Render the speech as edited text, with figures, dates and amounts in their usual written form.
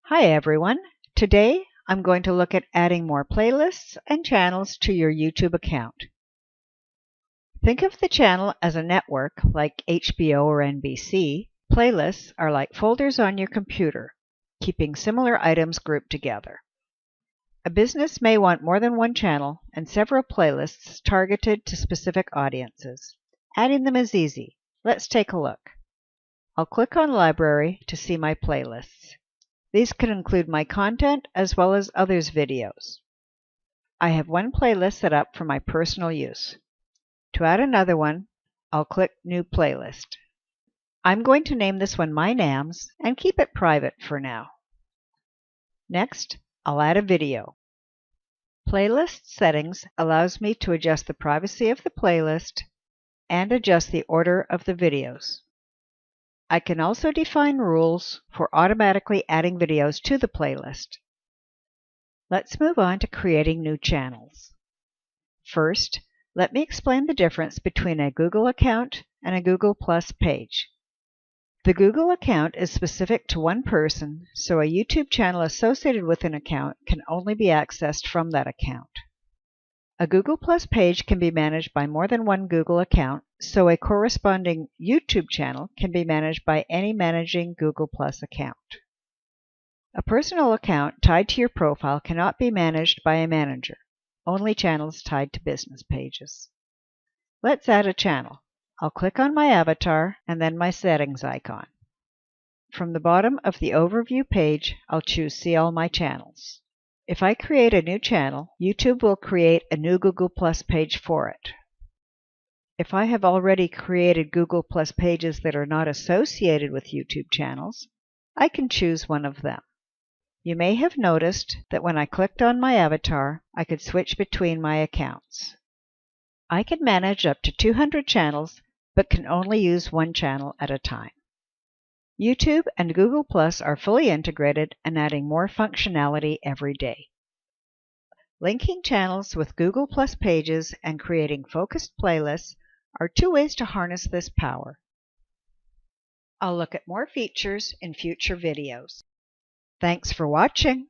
Hi everyone! Today I'm going to look at adding more playlists and channels to your YouTube account. Think of the channel as a network like HBO or NBC. Playlists are like folders on your computer, keeping similar items grouped together. A business may want more than one channel and several playlists targeted to specific audiences. Adding them is easy. Let's take a look. I'll click on Library to see my playlists. These can include my content as well as others' videos. I have one playlist set up for my personal use. To add another one, I'll click New Playlist. I'm going to name this one My NAMS and keep it private for now. Next, I'll add a video. Playlist Settings allows me to adjust the privacy of the playlist and adjust the order of the videos. I can also define rules for automatically adding videos to the playlist. Let's move on to creating new channels. First, let me explain the difference between a Google account and a Google Plus page. The Google account is specific to one person, so a YouTube channel associated with an account can only be accessed from that account. A Google Plus page can be managed by more than one Google account, so a corresponding YouTube channel can be managed by any managing Google Plus account. A personal account tied to your profile cannot be managed by a manager, only channels tied to business pages. Let's add a channel. I'll click on my avatar and then my settings icon. From the bottom of the overview page, I'll choose See All My Channels. If I create a new channel, YouTube will create a new Google Plus page for it. If I have already created Google Plus pages that are not associated with YouTube channels, I can choose one of them. You may have noticed that when I clicked on my avatar, I could switch between my accounts. I can manage up to 200 channels, but can only use one channel at a time. YouTube and Google Plus are fully integrated and adding more functionality every day. Linking channels with Google Plus pages and creating focused playlists are two ways to harness this power. I'll look at more features in future videos. Thanks for watching.